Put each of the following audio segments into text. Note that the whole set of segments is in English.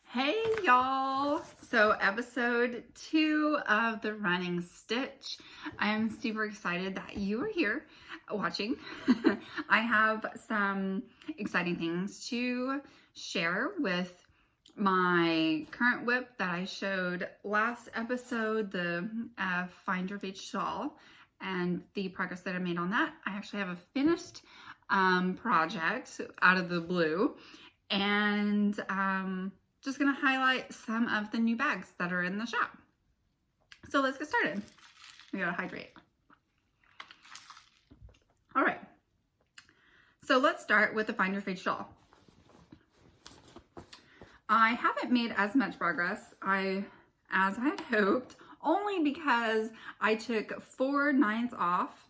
Hey y'all! So episode 2 of the Running Stitch. I am super excited that you are here watching. I have some exciting things to share with my current whip that I showed last episode, the Find Your Fade shawl, and the progress that I made on that. I actually have a finished project out of the blue, and just gonna highlight some of the new bags that are in the shop. So let's get started. We gotta hydrate. All right, so let's start with the Find Your Fade shawl. I haven't made as much progress as I had hoped, only because I took 4 nights off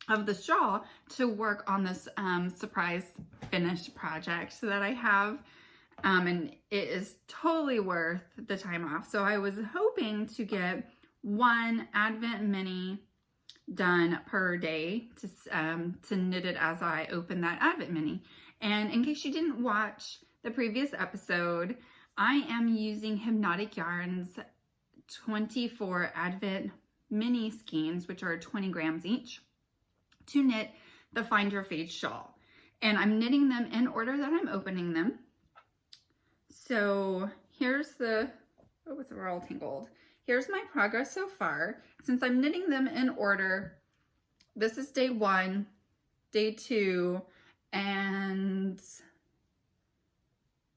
of the shawl to work on this surprise finished project so that I have, and it is totally worth the time off. So I was hoping to get 1 Advent mini done per day to knit it as I open that Advent mini. And in case you didn't watch the previous episode, I am using Hypnotic Yarns 24 Advent mini skeins, which are 20 grams each, to knit the Find Your Fade shawl. And I'm knitting them in order that I'm opening them. So here's the, oh, we're all tangled. Here's my progress so far. Since I'm knitting them in order, this is day 1, day 2, and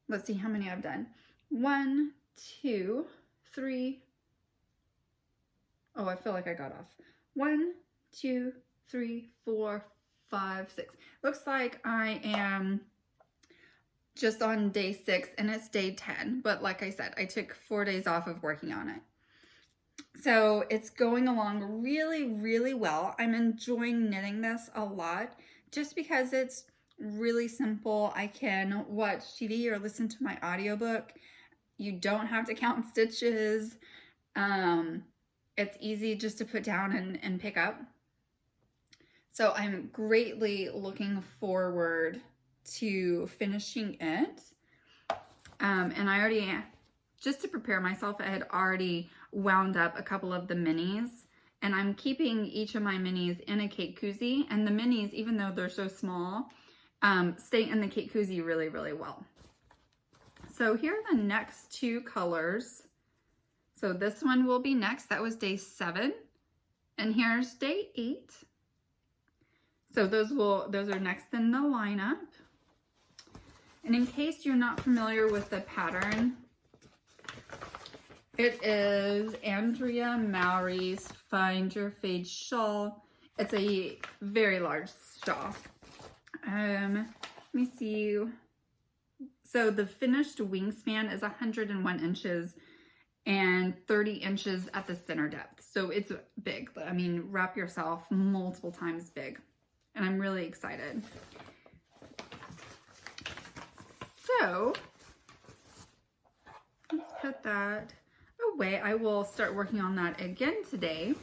let's see how many I've done. 1, 2, 3. Oh, I feel like I got off. 1, 2, 3, 4, 5, 6. Looks like I am just on day 6 and it's day 10. But like I said, I took 4 days off of working on it. So it's going along really, really well. I'm enjoying knitting this a lot just because it's really simple. I can watch TV or listen to my audiobook. You don't have to count stitches. It's easy just to put down and pick up. So I'm greatly looking forward to finishing it. And I already, just to prepare myself, I had already wound up a couple of the minis, and I'm keeping each of my minis in a Kate Koozie, and the minis, even though they're so small, stay in the Kate Koozie really, really well. So here are the next 2 colors. So this one will be next. That was day 7, and here's day 8. So those are next in the lineup. And in case you're not familiar with the pattern, it is Andrea Mowry's Find Your Fade shawl. It's a very large shawl. Let me see. So the finished wingspan is 101 inches and 30 inches at the center depth. So it's big. I mean, wrap yourself multiple times big. And I'm really excited. So let's put that away. I will start working on that again today.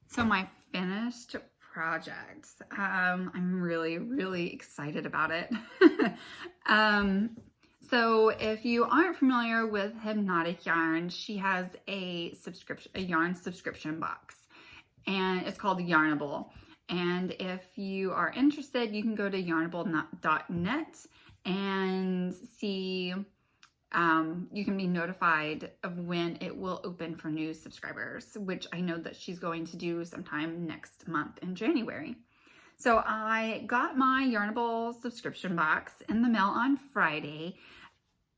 So my finished project, I'm really, really excited about it. So if you aren't familiar with Hypnotic Yarn, she has a yarn subscription box, and it's called Yarnable. And if you are interested, you can go to yarnable.net and see, you can be notified of when it will open for new subscribers, which I know that she's going to do sometime next month in January. So I got my Yarnable subscription box in the mail on Friday,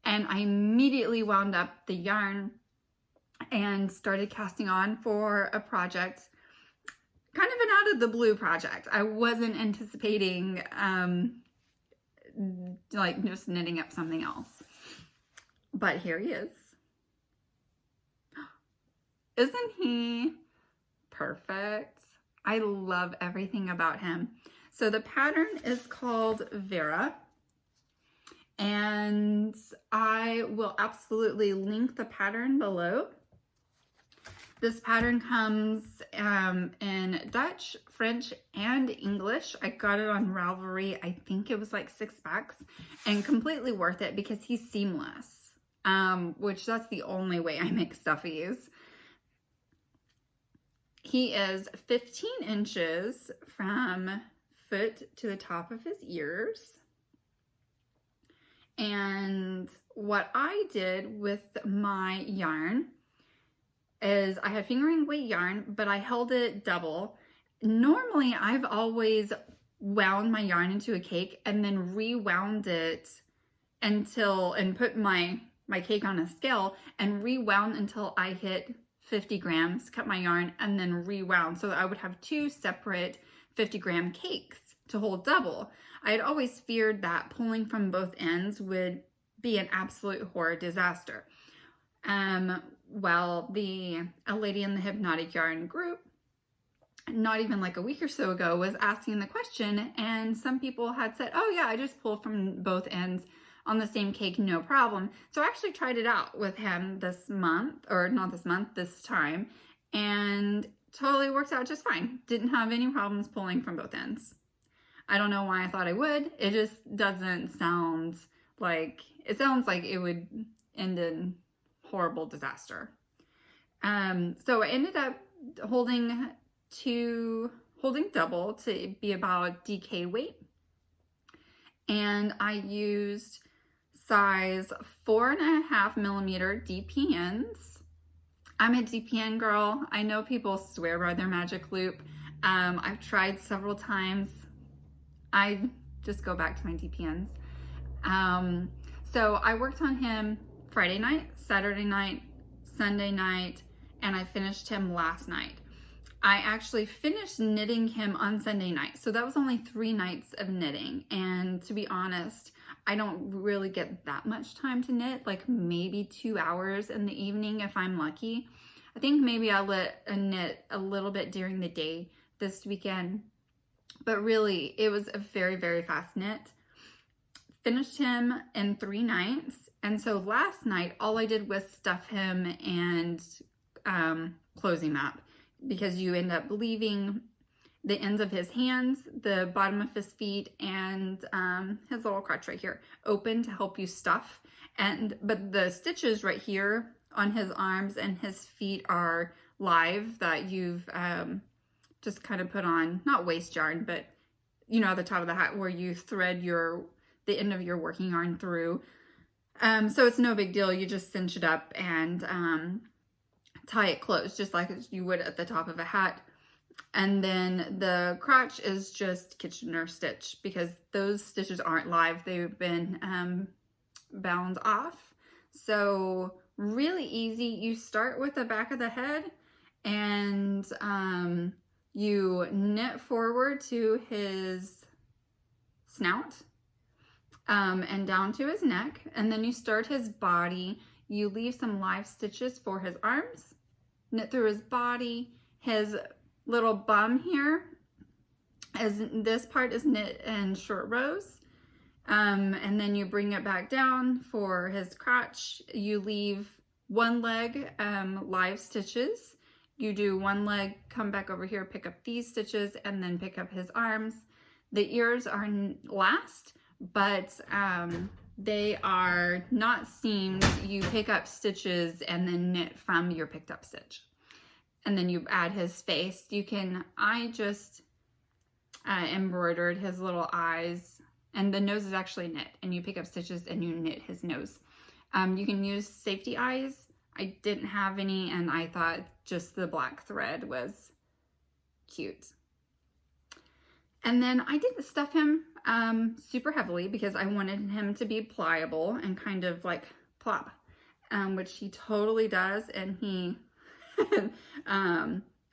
and I immediately wound up the yarn and started casting on for a project, kind of an out of the blue project. I wasn't anticipating like just knitting up something else. But here he is. Isn't he perfect? I love everything about him. So the pattern is called Vera, and I will absolutely link the pattern below. This pattern comes in Dutch, French, and English. I got it on Ravelry. I think it was like $6 and completely worth it because he's seamless, which that's the only way I make stuffies. He is 15 inches from foot to the top of his ears. And what I did with my yarn is I had fingering weight yarn, but I held it double. Normally, I've always wound my yarn into a cake and then rewound it and put my cake on a scale and rewound until I hit 50 grams, cut my yarn, and then rewound. So that I would have 2 separate 50-gram cakes to hold double. I had always feared that pulling from both ends would be an absolute horror disaster. Well, a lady in the Hypnotic Yarn group, not even like a week or so ago, was asking the question, and some people had said, oh yeah, I just pull from both ends on the same cake, no problem. So I actually tried it out with him this month, or not this month, this time, and totally worked out just fine. Didn't have any problems pulling from both ends. I don't know why I thought I would. It just doesn't sound like, it sounds like it would end in horrible disaster. So I ended up holding double to be about DK weight. And I used size 4.5 millimeter DPNs. I'm a DPN girl. I know people swear by their magic loop. I've tried several times. I just go back to my DPNs. So I worked on him Friday night, Saturday night, Sunday night, and I finished him last night. I actually finished knitting him on Sunday night. So that was only 3 nights of knitting. And to be honest, I don't really get that much time to knit, like maybe 2 hours in the evening if I'm lucky. I think maybe I'll knit a little bit during the day this weekend. But really, it was a very, very fast knit. Finished him in 3 nights. And so last night, all I did was stuff him and close him up, because you end up leaving the ends of his hands, the bottom of his feet, and his little crotch right here open to help you stuff. But the stitches right here on his arms and his feet are live, that you've just kind of put on, not waste yarn, but you know, at the top of the hat where you thread the end of your working yarn through. So it's no big deal. You just cinch it up and tie it closed, just like you would at the top of a hat. And then the crotch is just Kitchener stitch, because those stitches aren't live. They've been bound off. So really easy. You start with the back of the head and you knit forward to his snout and down to his neck. And then you start his body. You leave some live stitches for his arms, knit through his body. His little bum here, this part is knit in short rows. And then you bring it back down for his crotch. You leave one leg live stitches. You do one leg, come back over here, pick up these stitches, and then pick up his arms. The ears are last, but they are not seamed. You pick up stitches and then knit from your picked up stitch. And then you add his face. I just embroidered his little eyes, and the nose is actually knit, and you pick up stitches and you knit his nose. You can use safety eyes. I didn't have any, and I thought just the black thread was cute. And then I didn't stuff him super heavily because I wanted him to be pliable and kind of like plop, which he totally does, and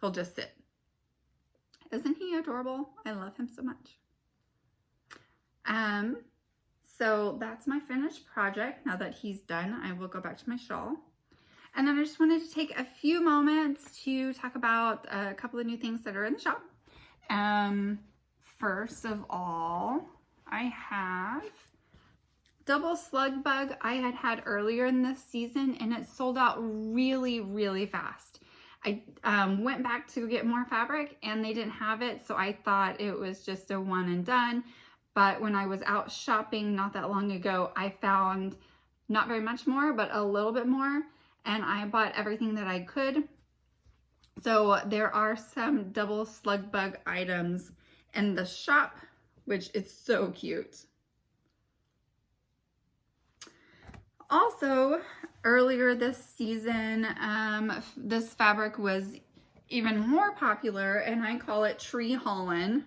he'll just sit. Isn't he adorable? I love him so much. So that's my finished project. Now that he's done, I will go back to my shawl. And then I just wanted to take a few moments to talk about a couple of new things that are in the shop. First of all, I have Double Slug Bug I had earlier in this season, and it sold out really, really fast. I went back to get more fabric and they didn't have it, so I thought it was just a one and done. But when I was out shopping not that long ago, I found not very much more, but a little bit more, and I bought everything that I could. So there are some double slug bug items in the shop, which is so cute. Also, earlier this season, this fabric was even more popular, and I call it Tree Holland.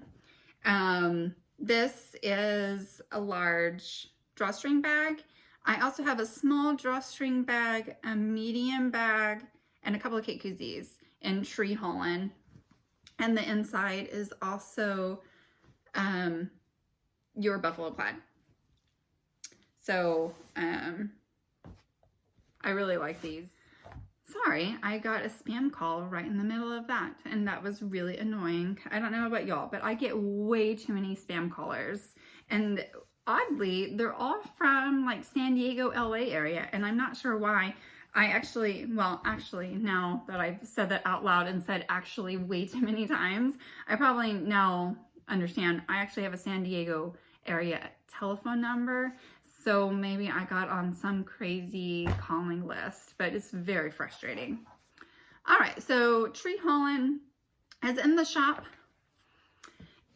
This is a large drawstring bag. I also have a small drawstring bag, a medium bag, and a couple of Kate koozies in Tree Holland. And the inside is also your buffalo plaid. So I really like these. Sorry, I got a spam call right in the middle of that, and that was really annoying. I don't know about y'all, but I get way too many spam callers, and oddly, they're all from like San Diego, LA area, and I'm not sure why. I actually, well, actually, now that I've said that out loud and said actually way too many times, I probably now understand. I actually have a San Diego area telephone number, so maybe I got on some crazy calling list, but it's very frustrating. All right, so Tree Holland is in the shop.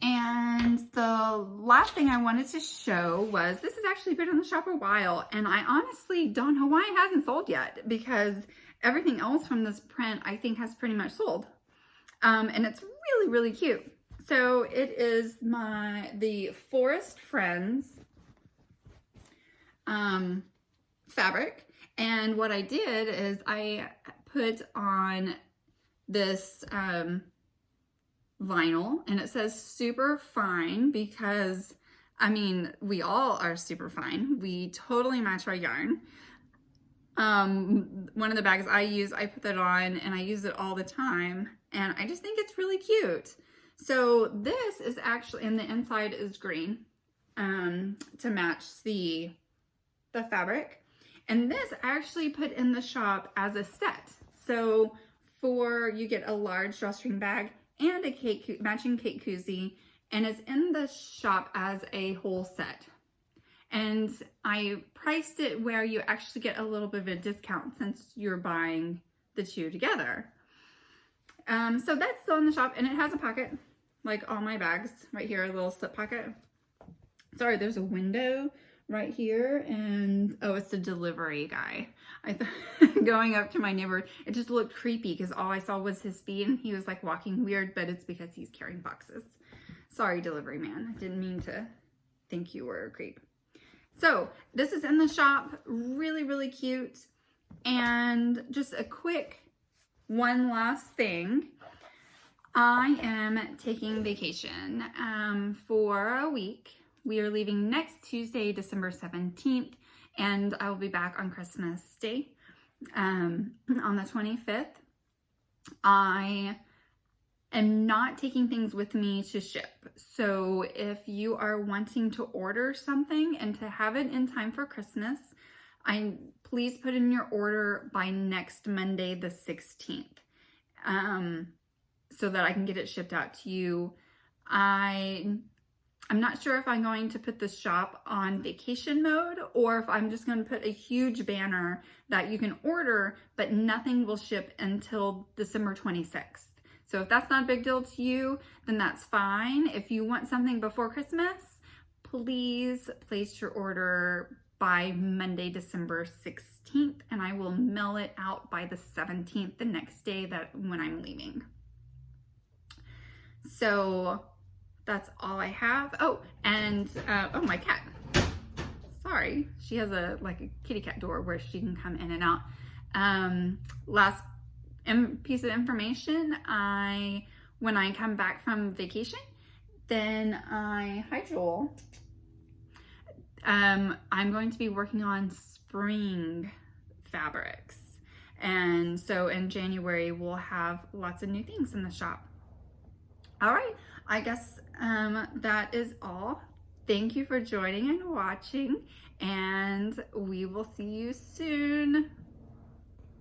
And the last thing I wanted to show was, this has actually been in the shop a while, and I honestly don't know why it hasn't sold yet, because everything else from this print I think has pretty much sold. And it's really, really cute. So it is the Forest Friends fabric, and what I did is I put on this vinyl, and it says super fine because, I mean, we all are super fine. We totally match our yarn. One of the bags I use, I put that on and I use it all the time, and I just think it's really cute. So this is actually, and the inside is green to match the fabric, and this I actually put in the shop as a set. So you get a large drawstring bag and a matching Kate koozie, and it's in the shop as a whole set. And I priced it where you actually get a little bit of a discount since you're buying the two together. So that's still in the shop, and it has a pocket, like all my bags right here, a little slip pocket. Sorry, there's a window right here, and oh, it's the delivery guy. I thought going up to my neighbor, it just looked creepy because all I saw was his feet and he was like walking weird, but it's because he's carrying boxes. Sorry, delivery man. I didn't mean to think you were a creep. So this is in the shop, really, really cute. And just a quick one last thing. I am taking vacation for a week. We are leaving next Tuesday, December 17th, and I will be back on Christmas Day on the 25th. I am not taking things with me to ship. So if you are wanting to order something and to have it in time for Christmas, please put in your order by next Monday, the 16th, so that I can get it shipped out to you. I'm not sure if I'm going to put the shop on vacation mode or if I'm just going to put a huge banner that you can order, but nothing will ship until December 26th. So if that's not a big deal to you, then that's fine. If you want something before Christmas, please place your order by Monday, December 16th, and I will mail it out by the 17th, the next day when I'm leaving. So that's all I have. Oh, and oh, my cat. Sorry, she has a kitty cat door where she can come in and out. Last piece of information, when I come back from vacation, then hi Joel. I'm going to be working on spring fabrics, and so in January we'll have lots of new things in the shop. All right, I guess that is all. Thank you for joining and watching, and we will see you soon.